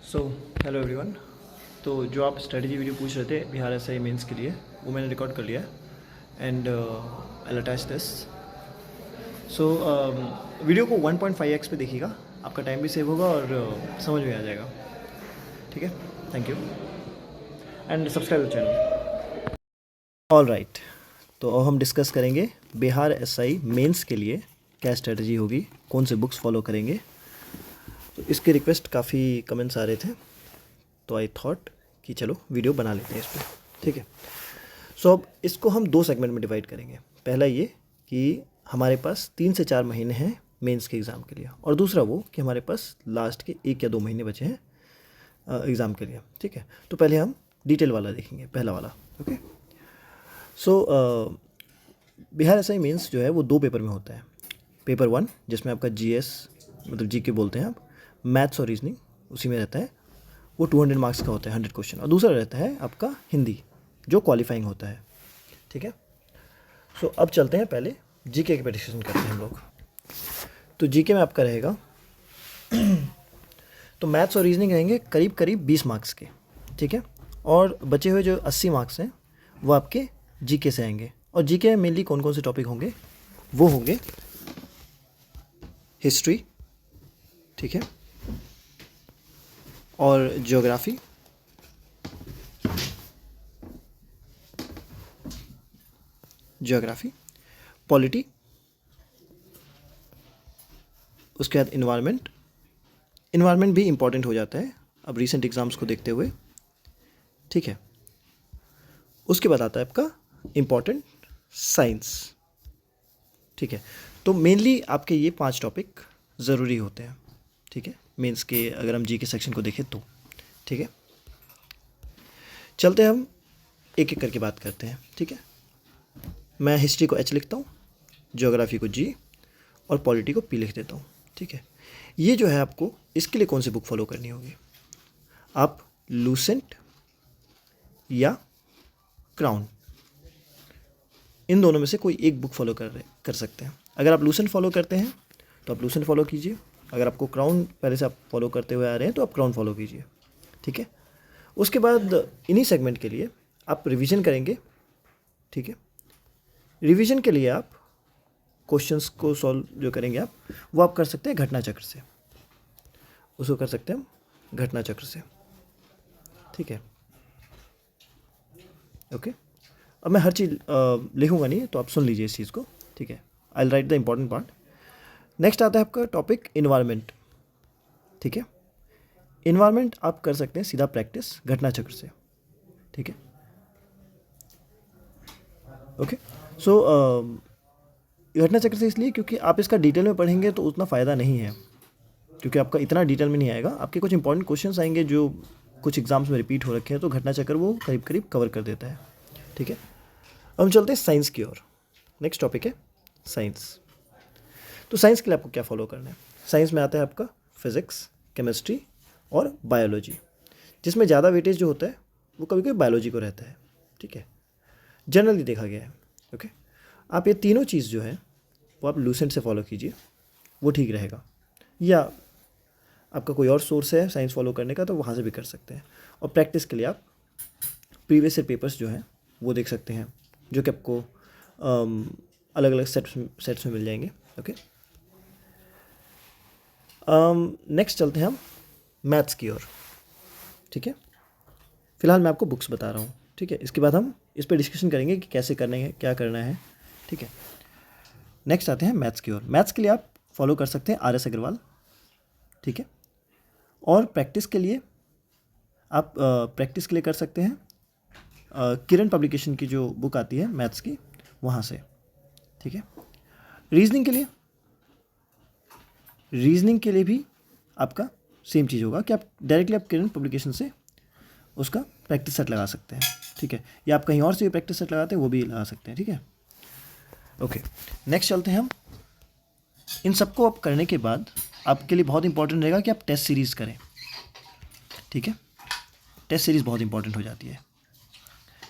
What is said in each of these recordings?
So hello everyone. तो जो आप स्ट्रेटजी वीडियो पूछ रहे थे बिहार एसआई मेंस के लिए, वो मैंने रिकॉर्ड कर लिया है and I attach this. So video को 1.5x पे देखिएगा, आपका टाइम भी सेव होगा और समझ में आ जाएगा। ठीक है, thank you and subscribe the channel. All right, तो अब हम डिस्कस करेंगे बिहार एसआई मेंस के लिए क्या स्ट्रेटजी होगी, कौन से बुक्स फॉलो करेंगे। तो इसके रिक्वेस्ट काफ़ी कमेंट्स आ रहे थे, तो आई थॉट कि चलो वीडियो बना लेते हैं इस पर। ठीक है, सो अब इसको हम दो सेगमेंट में डिवाइड करेंगे। पहला ये कि हमारे पास 3 से 4 महीने हैं मेंस के एग्ज़ाम के लिए, और दूसरा वो कि हमारे पास लास्ट के 1 या 2 महीने बचे हैं एग्ज़ाम के लिए। ठीक है, तो पहले हम डिटेल वाला देखेंगे, पहला वाला। ओके, सो बिहार एसआई मेंस जो है वो 2 पेपर में होता है। पेपर 1 जिसमें आपका जीएस मतलब जीके बोलते हैं आप, मैथ्स और रीजनिंग उसी में रहता है, वो 200 मार्क्स का होता है, 100 क्वेश्चन। और दूसरा रहता है आपका हिंदी जो क्वालिफाइंग होता है। ठीक है, सो अब चलते हैं पहले जीके की डिस्कशन करते हैं हम लोग। तो जीके में आपका रहेगा तो मैथ्स और रीजनिंग रहेंगे करीब करीब 20 मार्क्स के। ठीक है, और बचे हुए जो 80 मार्क्स हैं वो आपके जीके से आएंगे। और जीके में मेनली कौन कौन से टॉपिक होंगे, वो होंगे हिस्ट्री, ठीक है, और ज्योग्राफी, पॉलिटी, उसके बाद इन्वायरमेंट भी इम्पॉर्टेंट हो जाता है अब रीसेंट एग्ज़ाम्स को देखते हुए। ठीक है, उसके बाद आता है आपका इम्पॉर्टेंट साइंस। ठीक है, तो मेनली आपके ये 5 टॉपिक ज़रूरी होते हैं। ठीक है, मेंस के अगर हम जी के सेक्शन को देखें तो। ठीक है, चलते हम एक एक करके बात करते हैं। ठीक है, मैं हिस्ट्री को एच लिखता हूँ, ज्योग्राफी को जी और पॉलिटी को पी लिख देता हूँ। ठीक है, ये जो है आपको इसके लिए कौन सी बुक फॉलो करनी होगी, आप लूसेंट या क्राउन, इन दोनों में से कोई एक बुक फॉलो कर सकते हैं। अगर आप लूसेंट फॉलो करते हैं तो आप लूसेंट फॉलो कीजिए, अगर आपको क्राउन पहले से आप फॉलो करते हुए आ रहे हैं तो आप क्राउन फॉलो कीजिए। ठीक है, उसके बाद इन्हीं सेगमेंट के लिए आप रिवीजन करेंगे। ठीक है, रिवीजन के लिए आप क्वेश्चंस को सॉल्व जो करेंगे आप, वो आप कर सकते हैं घटना चक्र से, उसको कर सकते हैं हम घटना चक्र से। ठीक है, ओके, अब मैं हर चीज़ लिखूंगा नहीं, तो आप सुन लीजिए इस चीज़ को। ठीक है, I will write the important part. Next आता है आपका टॉपिक इन्वायरमेंट। ठीक है, इन्वायरमेंट आप कर सकते हैं सीधा प्रैक्टिस घटना चक्र से। ठीक है, ओके, सो घटना चक्र से इसलिए क्योंकि आप इसका डिटेल में पढ़ेंगे तो उतना फ़ायदा नहीं है, क्योंकि आपका इतना डिटेल में नहीं आएगा। आपके कुछ इंपॉर्टेंट क्वेश्चंस आएंगे जो कुछ एग्जाम्स में रिपीट हो रखे हैं, तो घटना चक्र वो करीब करीब कवर कर देता है। ठीक है, अब हम चलते हैं साइंस की ओर। नेक्स्ट टॉपिक है साइंस। तो साइंस के लिए आपको क्या फॉलो करना है, साइंस में आता है आपका फिज़िक्स, केमिस्ट्री और बायोलॉजी, जिसमें ज़्यादा वेटेज जो होता है वो कभी कभी बायोलॉजी को रहता है। ठीक है, जनरली देखा गया है। ओके, आप ये तीनों चीज़ जो है वो आप लूसेंट से फॉलो कीजिए, वो ठीक रहेगा। या आपका कोई और सोर्स है साइंस फॉलो करने का तो वहाँ से भी कर सकते हैं। और प्रैक्टिस के लिए आप प्रीवियस ईयर पेपर्स जो हैं वो देख सकते हैं, जो कि आपको अलग अलग सेट्स में मिल जाएंगे। ओके, नेक्स्ट चलते हैं हम मैथ्स की ओर। ठीक है, फिलहाल मैं आपको बुक्स बता रहा हूँ। ठीक है, इसके बाद हम इस पर डिस्कशन करेंगे कि कैसे करना है, क्या करना है। ठीक है, नेक्स्ट आते हैं मैथ्स की ओर। मैथ्स के लिए आप फॉलो कर सकते हैं RS अग्रवाल। ठीक है, और प्रैक्टिस के लिए आप कर सकते हैं किरण पब्लिकेशन की जो बुक आती है मैथ्स की, वहाँ से। ठीक है, रीजनिंग के लिए भी आपका सेम चीज़ होगा कि आप डायरेक्टली आप किरण पब्लिकेशन से उसका प्रैक्टिस सेट लगा सकते हैं। ठीक है, या आप कहीं और से भी प्रैक्टिस सेट लगाते हैं वो भी लगा सकते हैं। ठीक है, ओके, नेक्स्ट चलते हैं हम। इन सबको आप करने के बाद आपके लिए बहुत इंपॉर्टेंट रहेगा कि आप टेस्ट सीरीज़ करें। ठीक है, टेस्ट सीरीज़ बहुत इंपॉर्टेंट हो जाती है।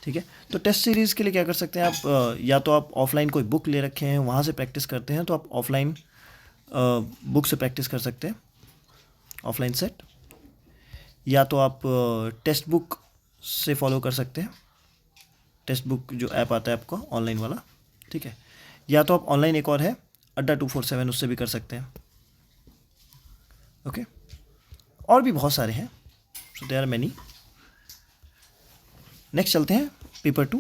ठीक है, तो टेस्ट सीरीज़ के लिए क्या कर सकते हैं आप, या तो आप ऑफलाइन कोई बुक ले रखे हैं वहाँ से प्रैक्टिस करते हैं, तो आप ऑफलाइन बुक से प्रैक्टिस कर सकते हैं, ऑफलाइन सेट। या तो आप टेक्स्ट बुक से फॉलो कर सकते हैं, टेक्स्ट बुक जो ऐप आता है आपको ऑनलाइन वाला, ठीक है, या तो आप ऑनलाइन एक और है अड्डा 247, उससे भी कर सकते हैं। ओके, और भी बहुत सारे हैं, so there are many. Next चलते हैं पेपर 2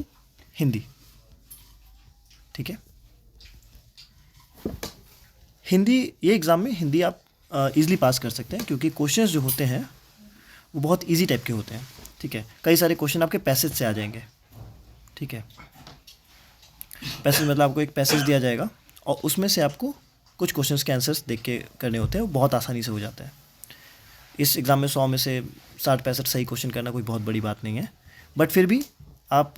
हिंदी, ठीक है। हिंदी, ये एग्ज़ाम में हिंदी आप इजीली पास कर सकते हैं, क्योंकि क्वेश्चंस जो होते हैं वो बहुत इजी टाइप के होते हैं, ठीक है। कई सारे क्वेश्चन आपके पैसेज से आ जाएंगे, ठीक है। पैसेज मतलब आपको एक पैसेज दिया जाएगा और उसमें से आपको कुछ क्वेश्चंस के आंसर्स देख के करने होते हैं, वो बहुत आसानी से हो जाता है। इस एग्ज़ाम में 100 में से 60-65 सही क्वेश्चन करना कोई बहुत बड़ी बात नहीं है, बट फिर भी आप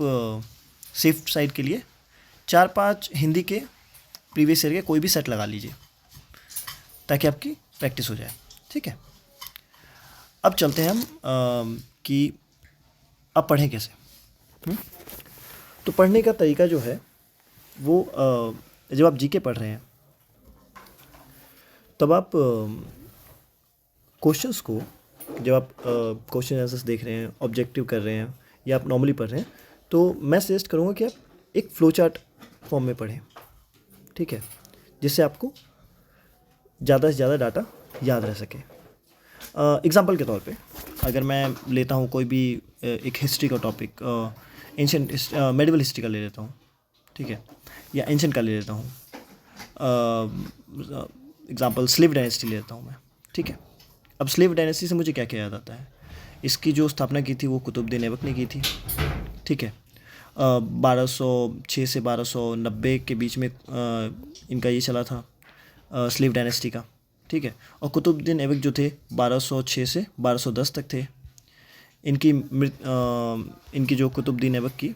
सेफ साइड के लिए 4-5 हिंदी के प्रीवियस ईयर के कोई भी सेट लगा लीजिए, ताकि आपकी प्रैक्टिस हो जाए, ठीक है। अब चलते हैं हम कि अब पढ़ें कैसे। तो पढ़ने का तरीका जो है वो जब आप जीके पढ़ रहे हैं तब आप क्वेश्चंस को, जब आप क्वेश्चन आंसर्स देख रहे हैं, ऑब्जेक्टिव कर रहे हैं या आप नॉर्मली पढ़ रहे हैं, तो मैं सजेस्ट करूँगा कि आप एक फ्लो चार्ट फॉर्म में पढ़ें, ठीक है, जिससे आपको ज़्यादा से ज़्यादा डाटा याद रह सके। एग्जांपल के तौर पे अगर मैं लेता हूँ कोई भी एक हिस्ट्री का टॉपिक, एंशंट मेडिवल हिस्ट्री का ले लेता हूँ, ठीक है, या एंशंट का ले लेता हूँ, एग्जांपल स्लेव डायनेस्टी ले लेता हूँ मैं, ठीक है। अब स्लेव डायनेस्टी से मुझे क्या क्या याद आता है, इसकी जो स्थापना की थी वो कुतुबुद्दीन ऐबक ने की थी, ठीक है। 1206 से 1290 के बीच में इनका ये चला था स्लेव डायनेस्टी का, ठीक है। और कुतुबुद्दीन ऐबक जो थे 1206 से 1210 तक थे। इनकी जो कुतुबुद्दीन ऐबक की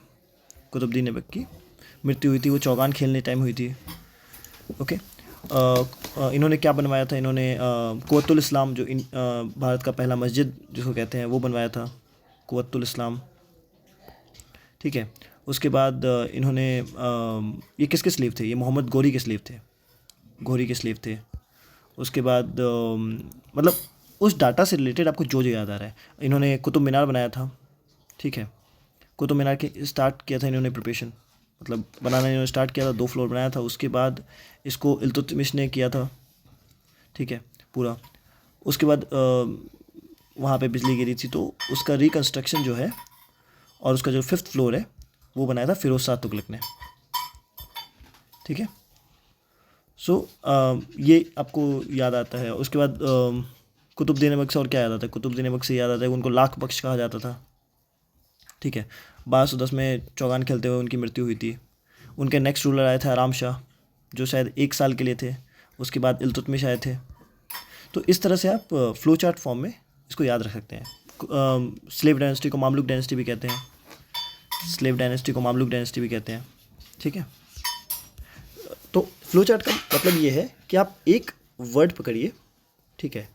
मृत्यु हुई थी वो चौगान खेलने टाइम हुई थी, ओके। इन्होंने क्या बनवाया था, इन्होंने कुव्वतुल इस्लाम जो भारत का पहला मस्जिद जिसको कहते हैं वो बनवाया था, कुव्वतुल इस्लाम, ठीक है। उसके बाद इन्होंने ये किसके स्लीव थे, ये मोहम्मद घोरी के स्लीव थे। उसके बाद मतलब उस डाटा से रिलेटेड आपको जो याद आ रहा है, इन्होंने कुतुब मीनार बनाया था, ठीक है। कुतुब मीनार के स्टार्ट किया था इन्होंने प्रिपरेशन, मतलब बनाना इन्होंने स्टार्ट किया था, 2 फ्लोर बनाया था। उसके बाद इसको इल्तुतमिश ने किया था, ठीक है, पूरा। उसके बाद वहाँ पे बिजली गिरी थी, तो उसका रिकन्स्ट्रक्शन जो है और उसका जो 5th फ्लोर है वो बनाया था फिरोज शाह तुगलक ने, ठीक है। सो ये आपको याद आता है। उसके बाद कुतुबुद्दीन ऐबक से और क्या याद आता है, कुतुबुद्दीन ऐबक से याद आता है उनको लाख बख्श कहा जाता था, ठीक है। 1210 में चौगान खेलते हुए उनकी मृत्यु हुई थी। उनके नेक्स्ट रूलर आए थे आराम शाह, जो शायद 1 साल के लिए थे। उसके बाद इल्तुतमिश आए थे। तो इस तरह से आप फ्लो चार्ट फॉर्म में इसको याद रख सकते हैं। स्लेव डायनेस्टी को मामलुक डायनेस्टी भी कहते हैं, ठीक है। तो फ्लो चार्ट का मतलब ये है कि आप एक वर्ड पकड़िए, ठीक है,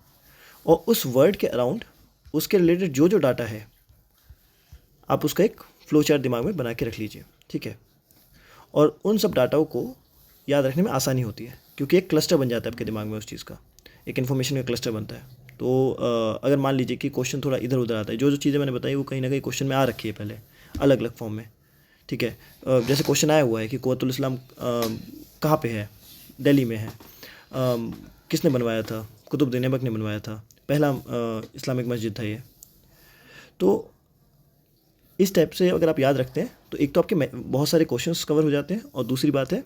और उस वर्ड के अराउंड उसके रिलेटेड जो डाटा है आप उसका एक फ्लो चार्ट दिमाग में बना के रख लीजिए, ठीक है। और उन सब डाटाओं को याद रखने में आसानी होती है, क्योंकि एक क्लस्टर बन जाता है आपके दिमाग में उस चीज़ का, एक इन्फॉर्मेशन का क्लस्टर बनता है। तो अगर मान लीजिए कि क्वेश्चन थोड़ा इधर उधर आता है, जो चीज़ें मैंने बताई वो कहीं ना कहीं क्वेश्चन में आ रखी है पहले अलग अलग फॉर्म में, ठीक है। जैसे क्वेश्चन आया हुआ है कि कुव्वतुल इस्लाम कहाँ पे है, दिल्ली में है, किसने बनवाया था, कुतुबुद्दीन ऐबक ने बनवाया था, पहला इस्लामिक मस्जिद था ये। तो इस टाइप से अगर आप याद रखते हैं तो एक तो आपके बहुत सारे क्वेश्चंस कवर हो जाते हैं, और दूसरी बात है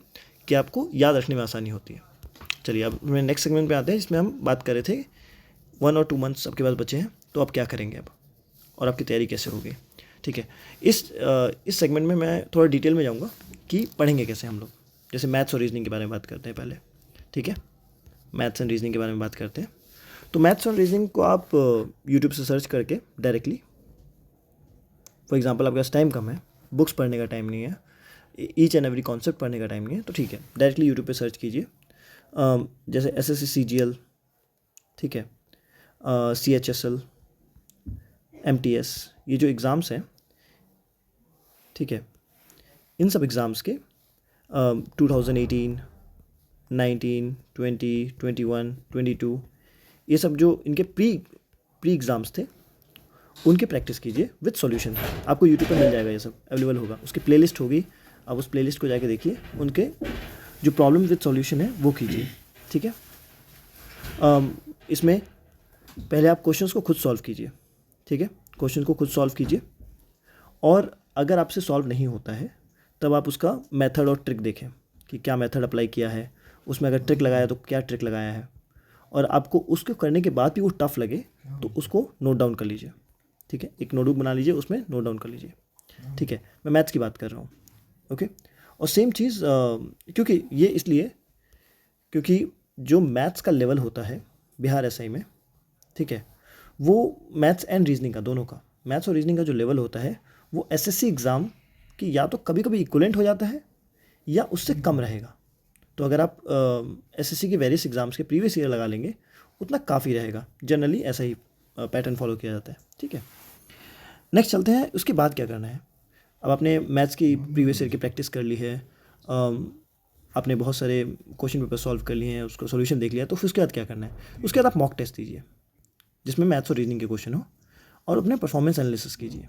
कि आपको याद रखने में आसानी होती है। चलिए अब मैं नेक्स्ट सेगमेंट पे आते हैं, जिसमें हम बात कर रहे थे 1 और 2 मंथ्स आपके पास बचे हैं, तो आप क्या करेंगे अब और आपकी तैयारी कैसे होगी, ठीक है। इस सेगमेंट में मैं थोड़ा डिटेल में जाऊँगा कि पढ़ेंगे कैसे हम लोग। जैसे मैथ्स और रीजनिंग के बारे में बात करते हैं पहले, ठीक है। मैथ्स एंड रीजनिंग के बारे में बात करते हैं। तो मैथ्स और रीजनिंग को आप यूट्यूब से सर्च करके डायरेक्टली, फॉर एग्जांपल आपके पास टाइम कम है, बुक्स पढ़ने का टाइम नहीं है, ईच एंड एवरी कॉन्सेप्ट पढ़ने का टाइम नहीं है, तो ठीक है, डायरेक्टली यूट्यूब पे सर्च कीजिए। जैसे SSC CGL, ठीक है, CHSL, MTS, ये जो एग्ज़ाम्स हैं, ठीक है, इन सब एग्ज़ाम्स के 2018, 19, 20, 21, 22, ये सब जो इनके प्री एग्ज़ाम्स थे उनकी प्रैक्टिस कीजिए विद सॉल्यूशन। आपको यूट्यूब पर मिल जाएगा, ये सब अवेलेबल होगा, उसकी प्लेलिस्ट होगी, आप उस प्लेलिस्ट को जाके देखिए, उनके जो प्रॉब्लम विद सॉल्यूशन है वो कीजिए, ठीक है। इसमें पहले आप क्वेश्चंस को खुद सॉल्व कीजिए, ठीक है, क्वेश्चन को खुद सॉल्व कीजिए, और अगर आपसे सॉल्व नहीं होता है तब आप उसका मेथड और ट्रिक देखें कि क्या मेथड अप्लाई किया है, उसमें अगर ट्रिक लगाया तो क्या ट्रिक लगाया है, और आपको उसको करने के बाद भी वो टफ़ लगे तो उसको नोट डाउन कर लीजिए, ठीक है, एक नोटबुक बना लीजिए, उसमें नोट डाउन कर लीजिए, ठीक है। मैं मैथ्स की बात कर रहा हूँ, ओके। और सेम चीज़ क्योंकि ये इसलिए क्योंकि जो मैथ्स का लेवल होता है बिहार एसआई में, ठीक है, वो मैथ्स एंड रीजनिंग का, दोनों का, मैथ्स और रीजनिंग का जो लेवल होता है वो एसएससी एग्ज़ाम की या तो कभी कभी इक्वलेंट हो जाता है या उससे कम रहेगा। तो अगर आप एसएससी के वेरियस एग्ज़ाम्स के प्रीवियस ईयर लगा लेंगे उतना काफ़ी रहेगा, जनरली ऐसा ही पैटर्न फॉलो किया जाता है, ठीक है। नेक्स्ट चलते हैं, उसके बाद क्या करना है। अब आपने मैथ्स की प्रीवियस ईयर की प्रैक्टिस कर ली है, आपने बहुत सारे क्वेश्चन पेपर सॉल्व कर लिए हैं, उसका सॉल्यूशन देख लिया, तो फिर उसके बाद क्या करना है, उसके बाद आप मॉक टेस्ट दीजिए जिसमें मैथ्स और रीजनिंग के क्वेश्चन हो, और अपने परफॉर्मेंस एनालिसिस कीजिए।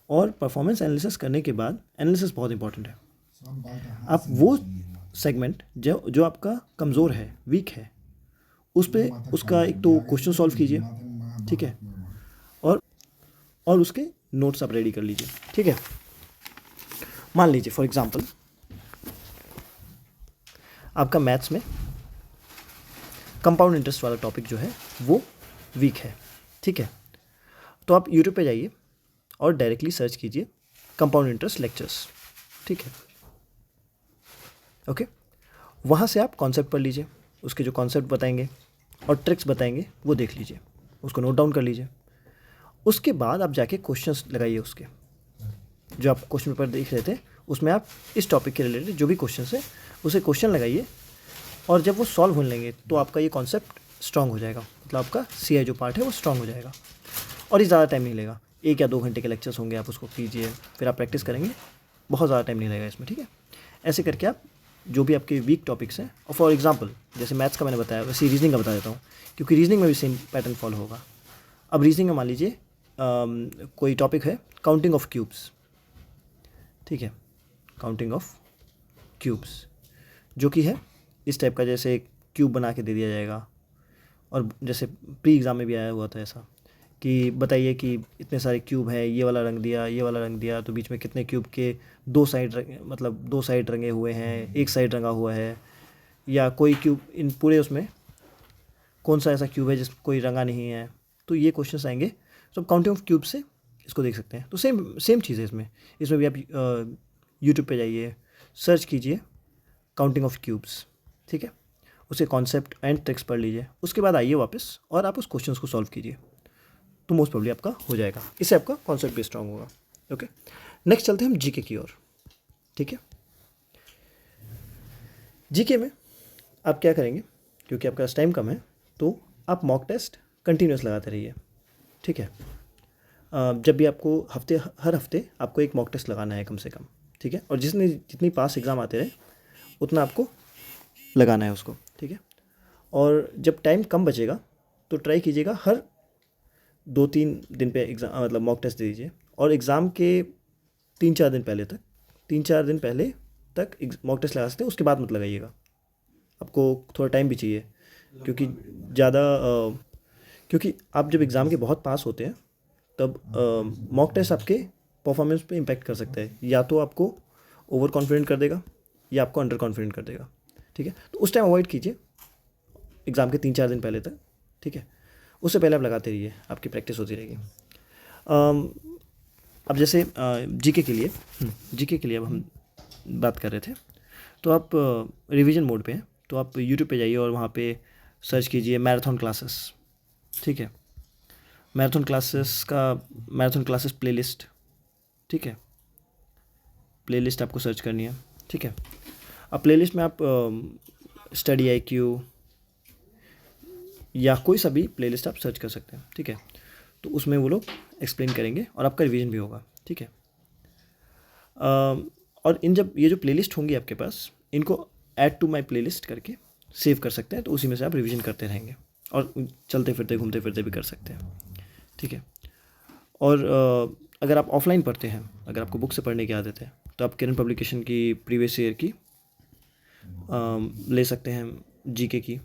और परफॉर्मेंस एनालिसिस करने के बाद, एनालिसिस बहुत इंपॉर्टेंट है, आप वो सेगमेंट जो आपका कमज़ोर है, वीक है, उस पर उसका एक तो क्वेश्चन सॉल्व कीजिए, ठीक है, और उसके नोट्स आप रेडी कर लीजिए, ठीक है। मान लीजिए फॉर एग्जांपल आपका मैथ्स में कंपाउंड इंटरेस्ट वाला टॉपिक जो है वो वीक है, ठीक है, तो आप यूट्यूब पे जाइए और डायरेक्टली सर्च कीजिए कंपाउंड इंटरेस्ट लेक्चर्स, ठीक है, ओके। वहाँ से आप कॉन्सेप्ट पढ़ लीजिए, उसके जो कॉन्सेप्ट बताएंगे और ट्रिक्स बताएंगे वो देख लीजिए, उसको नोट डाउन कर लीजिए। उसके बाद आप जाके क्वेश्चंस लगाइए, उसके जो आप क्वेश्चन पेपर देख रहे थे उसमें आप इस टॉपिक के रिलेटेड जो भी क्वेश्चन है उसे क्वेश्चन लगाइए, और जब वो सॉल्व होने लगेंगे तो आपका ये कॉन्सेप्ट स्ट्रांग हो जाएगा, मतलब आपका सीआई जो पार्ट है वो स्ट्रांग हो जाएगा, और ये ज़्यादा टाइम नहीं लेगा, 1 या 2 घंटे के लेक्चर्स होंगे, आप उसको कीजिए, फिर आप प्रैक्टिस करेंगे, बहुत ज़्यादा टाइम नहीं लगेगा इसमें, ठीक है। ऐसे करके आप जो भी आपके वीक टॉपिक्स हैं, और फॉर एग्जांपल जैसे मैथ्स का मैंने बताया वैसे रीजनिंग का बता देता हूँ, क्योंकि रीजनिंग में भी सेम पैटर्न फॉलो होगा। अब रीजनिंग में मान लीजिए कोई टॉपिक है काउंटिंग ऑफ क्यूब्स, ठीक है, काउंटिंग ऑफ क्यूब्स जो कि है इस टाइप का, जैसे एक क्यूब बना के दे दिया जाएगा, और जैसे प्री एग्ज़ाम में भी आया हुआ था ऐसा कि बताइए कि इतने सारे क्यूब हैं, ये वाला रंग दिया, ये वाला रंग दिया, तो बीच में कितने क्यूब के 2 साइड मतलब 2 साइड रंगे हुए हैं, एक साइड रंगा हुआ है, या कोई क्यूब इन पूरे उसमें कौन सा ऐसा क्यूब है जिस कोई रंगा नहीं है, तो ये क्वेश्चन आएंगे। तो आप काउंटिंग ऑफ क्यूब से इसको देख सकते हैं। तो सेम चीज़ है इसमें भी आप यूट्यूब पे जाइए, सर्च कीजिए काउंटिंग ऑफ क्यूब्स, ठीक है, उसके कॉन्सेप्ट एंड ट्रिक्स पढ़ लीजिए, उसके बाद आइए वापस और आप उस क्वेश्चन को सॉल्व कीजिए, तो मोस्ट प्रॉब्ली आपका हो जाएगा, इससे आपका कॉन्सेप्ट भी स्ट्रांग होगा, ओके। नेक्स्ट चलते हैं हम जीके की ओर, ठीक है। जीके में आप क्या करेंगे, क्योंकि आपका टाइम कम है तो आप मॉक टेस्ट कंटिन्यूस लगाते रहिए, ठीक है। जब भी आपको हर हफ्ते आपको एक मॉक टेस्ट लगाना है कम से कम, ठीक है, और जितनी पास एग्ज़ाम आते रहे उतना आपको लगाना है उसको, ठीक है। और जब टाइम कम बचेगा तो ट्राई कीजिएगा हर 2-3 दिन पे एग्ज़ाम मतलब मॉक टेस्ट दे दीजिए, और एग्ज़ाम के 3-4 दिन पहले तक मॉक टेस्ट लगा सकते हैं, उसके बाद मत लगाइएगा, आपको थोड़ा टाइम भी चाहिए, क्योंकि क्योंकि आप जब एग्ज़ाम के बहुत पास होते हैं तब मॉक टेस्ट आपके परफॉर्मेंस पे इम्पैक्ट कर सकता है, या तो आपको ओवर कॉन्फिडेंट कर देगा या आपको अंडर कॉन्फिडेंट कर देगा, ठीक है। तो उस टाइम अवॉइड कीजिए एग्ज़ाम के 3-4 दिन पहले तक, ठीक है, उससे पहले आप लगाते रहिए, आपकी प्रैक्टिस होती रहेगी। अब जैसे जीके के लिए अब हम बात कर रहे थे, तो आप रिवीजन मोड पे हैं, तो आप यूट्यूब पे जाइए और वहाँ पे सर्च कीजिए मैराथन क्लासेस, ठीक है, मैराथन क्लासेस प्लेलिस्ट, ठीक है, प्लेलिस्ट आपको सर्च करनी है, ठीक है। अब प्लेलिस्ट में आप स्टडी IQ या कोई सा भी प्लेलिस्ट आप सर्च कर सकते हैं, ठीक है, तो उसमें वो लोग एक्सप्लेन करेंगे और आपका रिवीजन भी होगा, ठीक है। और जब ये जो प्लेलिस्ट होंगी आपके पास, इनको ऐड टू माय प्लेलिस्ट करके सेव कर सकते हैं, तो उसी में से आप रिवीजन करते रहेंगे और चलते फिरते घूमते फिरते भी कर सकते हैं, ठीक है। और अगर आप ऑफलाइन पढ़ते हैं, अगर आपको बुक से पढ़ने की आदत है, तो आप किरण पब्लिकेशन की प्रीवियस ईयर की ले सकते हैं, जीके की,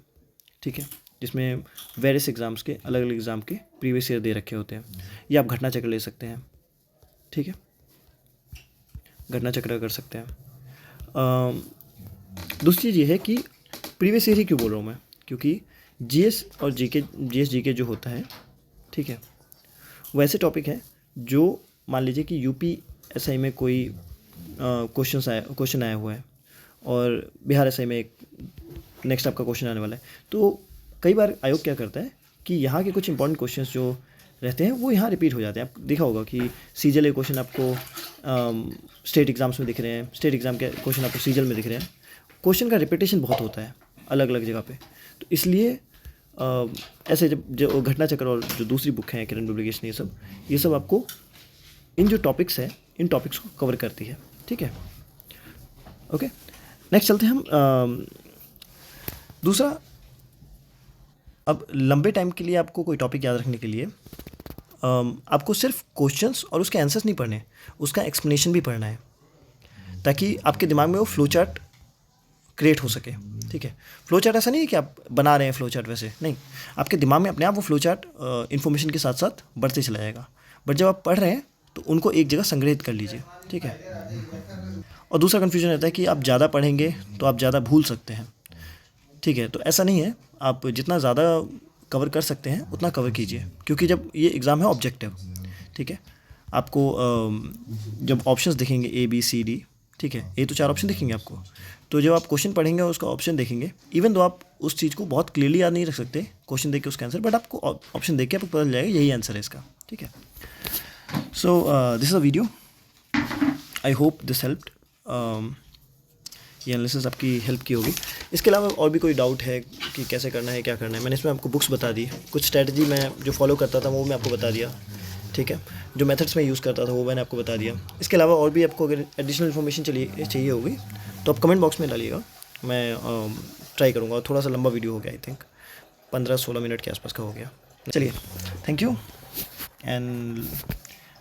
ठीक है, जिसमें वेरियस एग्ज़ाम्स के, अलग अलग एग्ज़ाम के प्रीवियस ईयर दे रखे होते हैं। या आप घटना चक्र ले सकते हैं, ठीक है, घटना चक्र कर सकते हैं। दूसरी चीज़ ये है कि प्रीवियस ईयर ही क्यों बोल रहा हूँ मैं, क्योंकि जीएस और जीके जो होता है, ठीक है, वैसे टॉपिक हैं जो मान लीजिए कि यूपीएसआई में कोई क्वेश्चन आया हुआ है और बिहार एसआई में एक नेक्स्ट आपका क्वेश्चन आने वाला है, तो कई बार आयोग क्या करता है कि यहाँ के कुछ इंपॉर्टेंट क्वेश्चंस जो रहते हैं वो यहाँ रिपीट हो जाते हैं। आप देखा होगा कि सीजल के क्वेश्चन आपको स्टेट एग्जाम्स में दिख रहे हैं, स्टेट एग्ज़ाम के क्वेश्चन आपको सीजल में दिख रहे हैं। क्वेश्चन का रिपीटेशन बहुत होता है अलग अलग जगह पे, तो इसलिए ऐसे जब जो घटना चक्र और जो दूसरी बुक हैं किरण पब्लिकेशन, ये सब आपको इन जो टॉपिक्स हैं, इन टॉपिक्स को कवर करती है, ठीक है। ओके, नेक्स्ट चलते हैं हम दूसरा। अब लंबे टाइम के लिए आपको कोई टॉपिक याद रखने के लिए आपको सिर्फ क्वेश्चंस और उसके आंसर्स नहीं पढ़ने, उसका एक्सप्लेनेशन भी पढ़ना है, ताकि आपके दिमाग में वो फ्लो चार्ट क्रिएट हो सके, ठीक है। फ्लो चार्ट ऐसा नहीं है कि आप बना रहे हैं फ्लो चार्ट, वैसे नहीं, आपके दिमाग में अपने आप वो फ्लो चार्ट इन्फॉर्मेशन के साथ साथ बढ़ते चला जाएगा। बट जब आप पढ़ रहे हैं तो उनको एक जगह संग्रहित कर लीजिए, ठीक है। और दूसरा कन्फ्यूजन रहता है कि आप ज़्यादा पढ़ेंगे तो आप ज़्यादा भूल सकते हैं, ठीक है, तो ऐसा नहीं है। आप जितना ज़्यादा कवर कर सकते हैं उतना कवर कीजिए, क्योंकि जब ये एग्ज़ाम है ऑब्जेक्टिव, ठीक है, आपको जब ऑप्शंस दिखेंगे ए बी सी डी, ठीक है, ये तो 4 ऑप्शन दिखेंगे आपको, तो जब आप क्वेश्चन पढ़ेंगे और उसका ऑप्शन देखेंगे, इवन दो आप उस चीज़ को बहुत क्लियरली याद नहीं रख सकते क्वेश्चन देख के उसका आंसर, बट आपको ऑप्शन देख के आपको पता चल जाएगा यही आंसर है इसका, ठीक है। So this is a video, I hope this helped, ये एनालिसिस आपकी हेल्प की होगी। इसके अलावा और भी कोई डाउट है कि कैसे करना है, क्या करना है, मैंने इसमें आपको बुक्स बता दी, कुछ स्ट्रैटेजी मैं जो फॉलो करता था वो मैं आपको बता दिया, ठीक है, जो मेथड्स मैं यूज़ करता था वो मैंने आपको बता दिया। इसके अलावा और भी आपको अगर एडिशनल इन्फॉर्मेशन चाहिए होगी तो आप कमेंट बॉक्स में डालिएगा, मैं ट्राई करूँगा। थोड़ा सा लंबा वीडियो हो गया, आई थिंक 15-16 मिनट के आसपास का हो गया। चलिए, thank you, and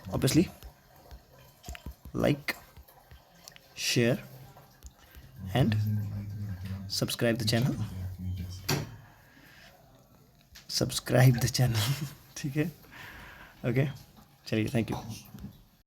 obviously like, share and subscribe the channel, ठीक है, ओके, चलिए, थैंक यू।